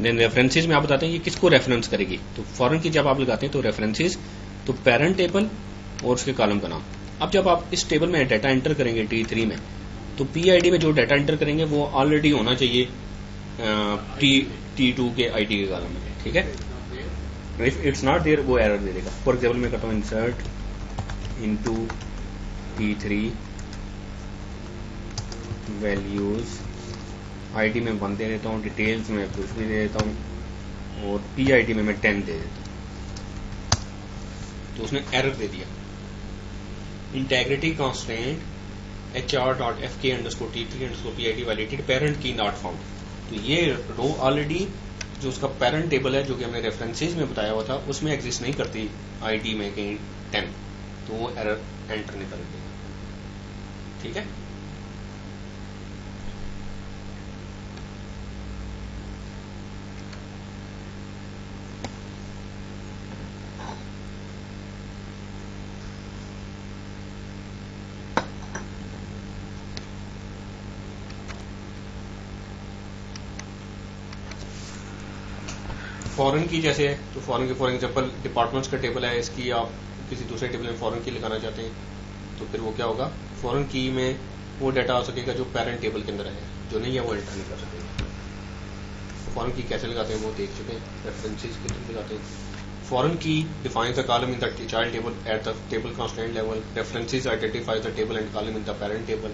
देन रेफरेंसेज में आप बताते हैं ये किसको रेफरेंस करेगी, तो फॉरेन की जब आप लगाते हैं तो रेफरेंसेज, तो पेरेंट टेबल और उसके कॉलम का नाम। अब जब आप इस टेबल में डाटा एंटर करेंगे T3 में, तो PID में जो डाटा एंटर करेंगे वो ऑलरेडी होना चाहिए T2 के ID के कॉलम में, ठीक है। इफ इट्स नॉट देयर वो एरर दे देगा। फॉर एग्जाम्पल मैं करता हूँ insert into T3 values, ID में 1 दे देता हूँ, डिटेल्स में कुछ भी दे देता हूँ, और PID में मैं 10 दे देता हूँ। तो उसने एरर दे दिया। Integrity constant HR.FK_T3_PID validated parent की नॉट फाउंड। तो ये रो ऑलरेडी जो उसका पेरेंट टेबल है, जो कि हमने रेफरेंसेस में बताया हुआ था, उसमें एग्जिस्ट नहीं करती आईडी में कहीं 10, तो वो एरर एंटर नहीं कर देगा। ठीक है, फॉरेन की जैसे है, तो फॉरेन की फॉर एग्जांपल डिपार्टमेंट्स का टेबल है, इसकी आप किसी दूसरे टेबल में फॉरेन की लगाना चाहते हैं, तो फिर वो क्या होगा, फॉरेन की में वो डाटा आ सकेगा जो पेरेंट टेबल के अंदर है, जो नहीं है वो एंटर नहीं कर सकेगा। फॉरेन की कैसे लगाते हैं वो देख चुके हैं, रेफरेंसेस के थ्रू लगाते हैं। फॉरेन की defines the column in the child table eight the table constant level, references identifies the table and column in the parent table.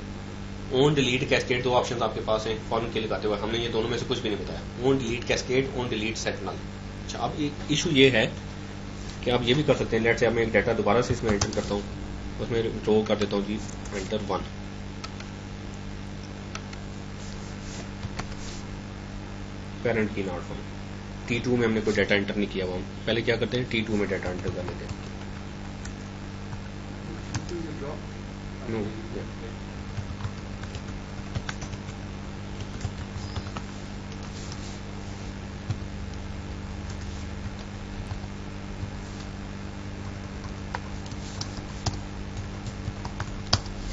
On delete cascade, दो ऑप्शन आपके पास हैं फॉरेन की लगाते हुए, हमने ये दोनों में से कुछ भी नहीं बताया। On delete cascade, on delete set null. अच्छा, अब एक इशू ये है कि आप ये भी कर सकते हैं, लेट से मैं एक डाटा दोबारा से इसमें एंटर करता हूँ, उसमें ड्रॉ कर देता हूँ जी एंटर 1, पेरेंट की नॉट फाउंड। T2 में हमने कोई डाटा एंटर नहीं किया हुआ, हम पहले क्या करते हैं T2 में डाटा एंटर कर लेते हैं। नो,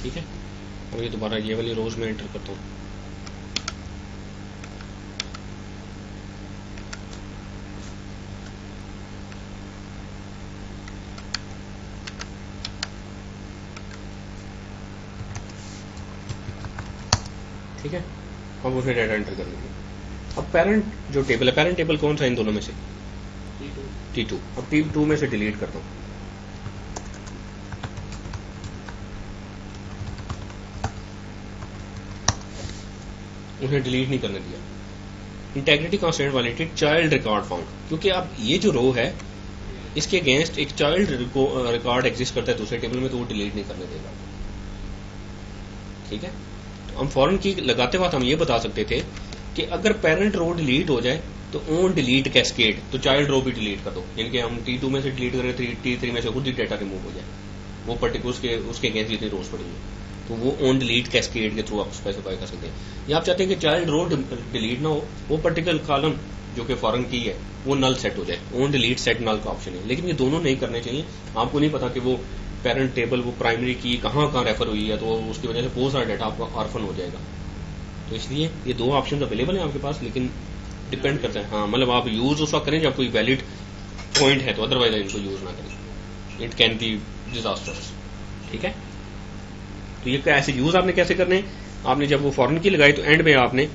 ठीक है, और ये दोबारा ये वाली रोज में एंटर करता हूँ। ठीक है, अब उसमें डाटा एंटर कर लेंगे। अब पेरेंट जो टेबल है, पेरेंट टेबल कौन सा इन दोनों में से, T2। अब T2 में से डिलीट करता हूँ, उन्हें डिलीट नहीं करने दिया। Integrity constant validated child record found, क्योंकि अब ये जो रो है इसके अगेंस्ट एक चाइल्ड रिकॉर्ड एग्जिस्ट करता है दूसरे टेबल में, तो वो डिलीट नहीं करने देगा। ठीक है, तो हम फॉरेन की लगाते वक्त हम ये बता सकते थे कि अगर पेरेंट रो डिलीट हो जाए तो ऑन डिलीट कैस्केड, तो चाइल्ड रो भी डिलीट कर दो, यानी कि हम T2 में से डिलीट करें, T3 में से खुद ही डाटा रिमूव हो जाए, वो पर्टिकुलर उसके अगेंस्ट जितनी रोज पड़ी है, तो वो ऑन डिलीट कैस्केड के थ्रू आप स्पेसिफाई कर सकते हैं। या आप चाहते हैं कि चाइल्ड रो डिलीट ना हो, वो पर्टिकुलर कॉलम जो कि फॉरेन की है वो नल सेट हो जाए, ऑन डिलीट सेट नल का ऑप्शन है। लेकिन ये दोनों नहीं करने चाहिए, आपको नहीं पता कि वो पेरेंट टेबल वो प्राइमरी की कहाँ रेफर हुई है, तो उसकी वजह से बहुत सारा डाटा आपका ऑर्फन हो जाएगा। तो इसलिए ये दो ऑप्शन अवेलेबल हैं आपके पास, लेकिन डिपेंड करता है, हाँ मतलब आप यूज उस वक्त करें जब कोई वैलिड पॉइंट है, तो अदरवाइज इनको यूज ना करें, इट कैन बी डिजास्टर्स। ठीक है, तो ये ऐसे यूज आपने कैसे करने, आपने जब वो फॉरेन की लगाई तो एंड में आपने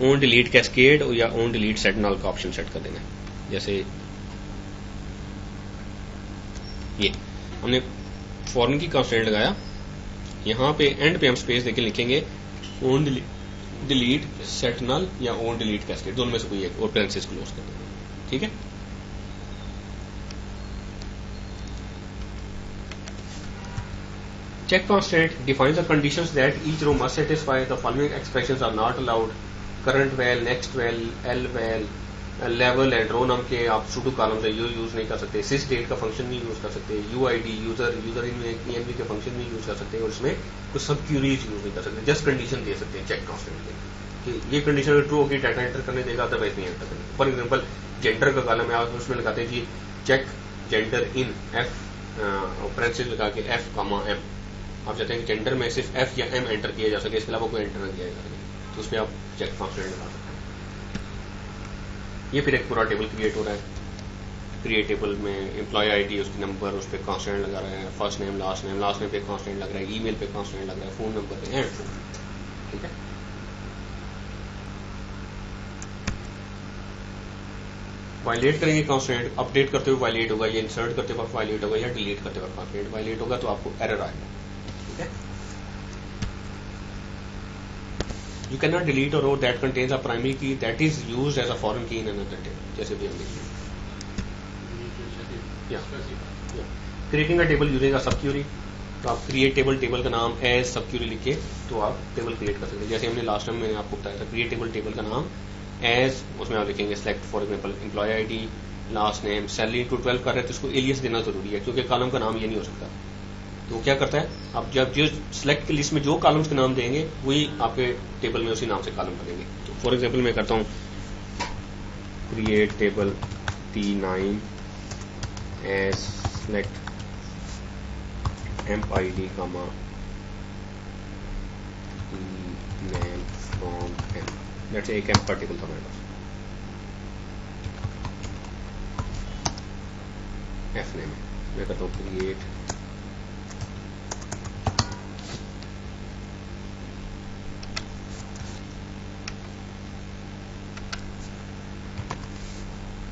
ऑन डिलीट कैस्केड या ऑन डिलीट सेट नल का ऑप्शन सेट कर देना है। जैसे ये हमने फॉरेन की कांस्टेंट लगाया, यहाँ पे एंड पे हम स्पेस देके लिखेंगे ऑन डिलीट सेट नल या ऑन डिलीट कैस्केड, दोनों में से कोई एक, और पेरेंथेसिस क्लोज कर देंगे। ठीक है, check constant defines the conditions that each row must satisfy. The following expressions are not allowed: current val, next val, l val, level and rownum के आप सुडो कॉलम से यूज नहीं कर सकते, सिस डेट का फंक्शन नहीं use कर सकते, यूआईडी यूजर इनवी के फंक्शन नहीं यूज कर सकते, और इसमें कुछ सब क्यूरीज यूज नहीं कर सकते, जस्ट कंडीशन दे सकते हैं चेक कांस्टेंट के कि ये कंडीशन अगर ट्रू होगी डाटा एंटर करने देगा, अदरवाइज नहीं एंटर करेगा। फॉर एग्जांपल जेंडर का कॉलम है, आप उसमें लगाते हैं जी check gender in F parenthesis लगा के एफ कॉमा एम, आप चाहते हैं कि जेंडर में सिर्फ एफ या एम एंटर किया जा सके, इसके अलावा कोई एंटर नहीं किया जा सके, तो उसमें आप चेक कांस्टेंट लगा सकते हैं। ये फिर एक पूरा टेबल क्रिएट हो रहा है, क्रिएट टेबल में एम्प्लॉय आईडी, उसकी नंबर, उस पर कांस्टेंट लगा रहा है, फर्स्ट नेम लास्ट नेम पे कांस्टेंट लग रहा है, ईमेल पे कांस्टेंट लग रहा है, फोन नंबर पे एंड फोन। ठीक है, वायलेट करेंगे कंस्ट्रेंट, अपडेट करते हुए वायलेट होगा, या इंसर्ट करते वक्त वायलेट होगा, या डिलीट करते वक्त कंस्ट्रेंट वायलेट होगा, तो आपको एरर आएगा। ठीक है, you can not delete a row that contains a primary key that is used as a foreign key in another table, जैसे भी हम लिखेंगे। Creating a table using a subquery, तो आप क्रिएट टेबल, टेबल का नाम as सब Curie लिख के तो आप टेबल क्रिएट कर सकते हैं। जैसे हमने लास्ट टाइम मैंने आपको बताया था, क्रिएट टेबल, टेबल का नाम एज, उसमें आप लिखेंगे select for example employee ID, last name, salary to 12 कर रहे हैं तो इसको एलियस देना जरूरी है, क्योंकि कॉलम का नाम ये नहीं हो सकता। तो वो क्या करता है, आप जब जो सिलेक्ट की लिस्ट में जो कॉलम्स के नाम देंगे वही आपके टेबल में उसी नाम से कॉलम बनेंगे। तो फॉर एग्जाम्पल मैं करता हूँ create table T9 as select emp ID comma name from emp, let's से एक एम्प का टेबल था मेरे पास, एफ नेम मैं करता हूँ क्रिएट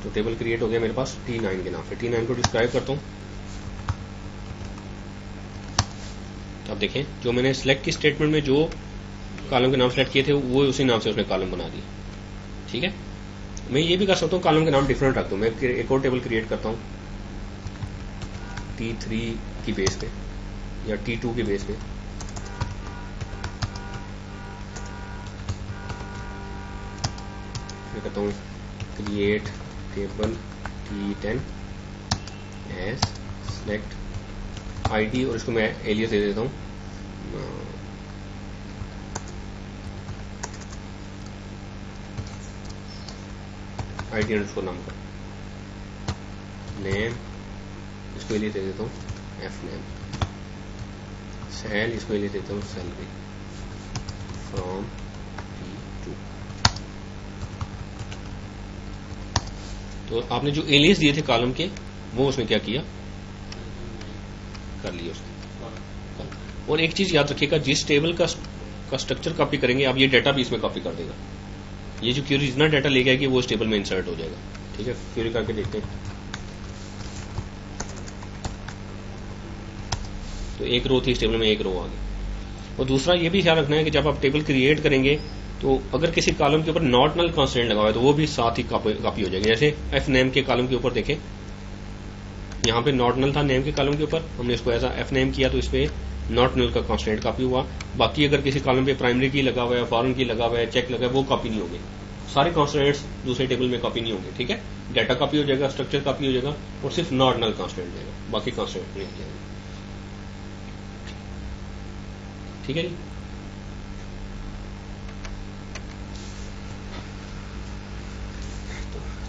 तो टेबल क्रिएट हो गया मेरे पास T9 के नाम से। T9 को डिस्क्राइब करता हूँ, अब देखें जो मैंने सिलेक्ट की स्टेटमेंट में जो कॉलम के नाम सेलेक्ट किए थे वो उसी नाम से उसने कॉलम बना दिया। ठीक है, मैं ये भी कर सकता हूँ कॉलम के नाम डिफरेंट रख दूँ। मैं एक और टेबल क्रिएट करता हूँ T3 की बेस पे या T2 की बेस पे, मैं करता हूँ create table T10 as select ID, और इसको मैं एलियस दे देता हूँ आईडी अंडरस्कोर नाम का, नेम इसको एलियस दे देता हूँ एफ नेम, सेल इसको एलियस देता हूँ सैलरी फ्रॉम T2। तो आपने जो एलियस दिए थे कॉलम के वो उसने क्या किया, कर लिया उसने। और एक चीज याद रखिएगा, जिस टेबल का स्ट्रक्चर कॉपी करेंगे आप, ये डाटा भी इसमें कॉपी कर देगा। ये जो क्यूरी जितना डाटा ले गया कि वो इस टेबल में इंसर्ट हो जाएगा। ठीक है, क्यूरी करके देखते हैं। तो एक रो थी इस टेबल में, एक रो आ गई। और दूसरा ये भी ख्याल रखना है कि जब आप टेबल क्रिएट करेंगे तो अगर किसी कॉलम के ऊपर नॉट नल कॉन्स्टेंट लगा हुआ है तो वो भी साथ ही कॉपी हो जाएगी। जैसे एफ नेम के कॉलम के ऊपर देखें, यहाँ पे नॉट नल था नेम के कॉलम के ऊपर, हमने इसको एज एफ नेम किया तो इस पे नॉट नल का कॉन्स्टेंट कॉपी हुआ। बाकी अगर किसी कॉलम पे प्राइमरी की लगा हुआ है, फॉरेन की लगा हुआ है, चेक लगा है, वो कॉपी नहीं होंगे। सारे कॉन्स्टेंट्स दूसरे टेबल में कॉपी नहीं होंगे। ठीक है, डाटा कॉपी हो जाएगा, स्ट्रक्चर कॉपी हो जाएगा, और सिर्फ नॉट नल कॉन्स्टेंट जाएगा, बाकी कॉन्स्टेंट नहीं जाएगा। ठीक है जी।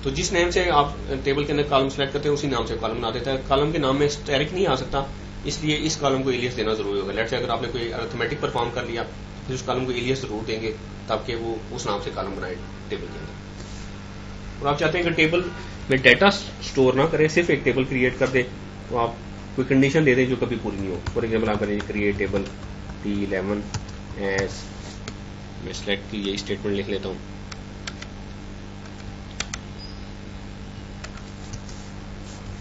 तो जिस नेम से आप टेबल के अंदर कॉलम सेलेक्ट करते हैं उसी नाम से कॉलम बना देता है। कॉलम के नाम में स्टैटिक नहीं आ सकता, इसलिए इस कॉलम को एलियस देना जरूरी होगा। लेट्स से अगर आपने कोई अरिथमेटिक परफॉर्म कर लिया फिर उस कॉलम को एलियस जरूर देंगे ताकि वो उस नाम से कॉलम बनाए टेबल के अंदर। और आप चाहते हैं कि टेबल में डाटा स्टोर ना करे, सिर्फ एक टेबल क्रिएट कर दे, तो आप कोई कंडीशन दे दें जो कभी पूरी नहीं हो। फॉर एग्जाम्पल आप करेंगे क्रिएट टेबल T11 एज, मैं सेलेक्ट की यही स्टेटमेंट लिख लेता हूँ,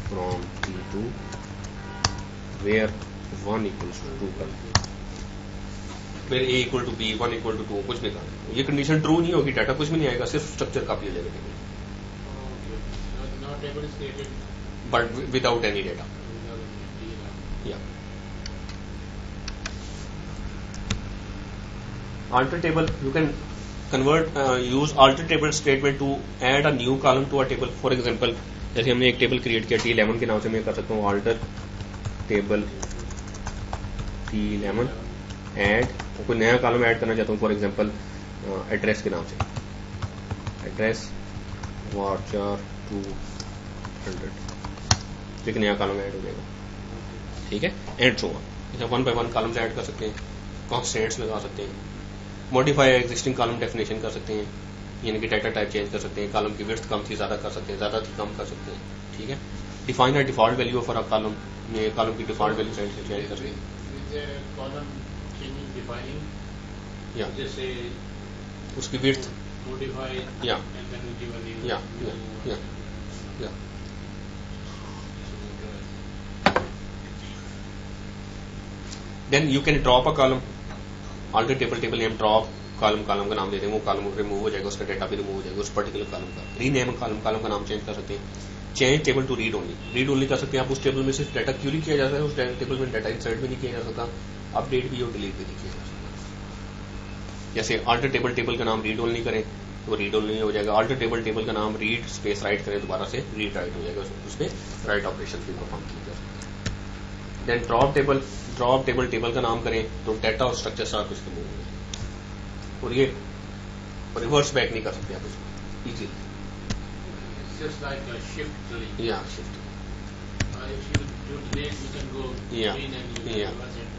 from T2 where 1 equals to 2 कर, फिर A equal to B, 1 equal to 2, कुछ भी कर। ये कंडीशन ट्रू नहीं होगी, डाटा कुछ भी नहीं आएगा, सिर्फ स्ट्रक्चर कॉपी हो जाएगा table, but without any data. Alter table, you can convert use alter table statement to add a new column to a table. For example, जैसे हमने एक टेबल क्रिएट किया T11 के नाम से, मैं कर सकता हूँ alter table T11 add, कोई नया कॉलम ऐड करना चाहता हूँ, फॉर एग्जांपल एड्रेस के नाम से, एड्रेस varchar 200, एक नया कॉलम ऐड हो जाएगा। ठीक है, एंड सो ऑन। जैसे 1 by 1 कॉलम्स ऐड कर सकते हैं, कॉन्स्टेंट्स लगा सकते हैं, मॉडिफाई एग्जिस्टिंग कॉलम डेफिनेशन कर सकते हैं, यानी कि डाटा टाइप चेंज कर सकते हैं, कॉलम की विड्थ कम थी ज़्यादा कर सकते हैं, ज़्यादा थी कम कर सकते हैं। ठीक है, define a default value for a column, ये कॉलम की डिफॉल्ट वैल्यू साइड से चेंज कर सकते हैं, या उसकी विड्थ, या Yeah. Then you can drop a column. Alter table, table name drop column, column का नाम दे दें, वो कॉलम रिमूव हो जाएगा, उसका डेटा भी रिमूव हो जाएगा उस पर्टिकुलर कॉलम का. रीनेम कॉलम, कॉलम का नाम चेंज कर सकते हैं. Change table to read only, read only कर सकते हैं आप. उस टेबल में सिर्फ डाटा क्यूरी किया जाता है, उस टेबल में डाटा इंसर्ट भी नहीं किया जा सकता, अपडेट भी और डिलीट भी नहीं किया जा सकता. जैसे अल्टर टेबल, टेबल का नाम रीड ओनली करें तो रीड ओनली हो जाएगा. अल्टर टेबल, टेबल का नाम रीड स्पेस राइट करें दोबारा से रीड राइट हो जाएगा, उस पर राइट ऑपरेशन भी परफॉर्म किया जा सकता है. Then drop table, drop table, table का नाम करें तो डाटा और स्ट्रक्चर साथ उसके मूव हो जाएगा, और ये रिवर्स बैक नहीं कर सकते आप इसको easily. Just like a shift delete. Yeah, shift. If you do delete, you can go Yeah. in and you can Yeah. reverse it.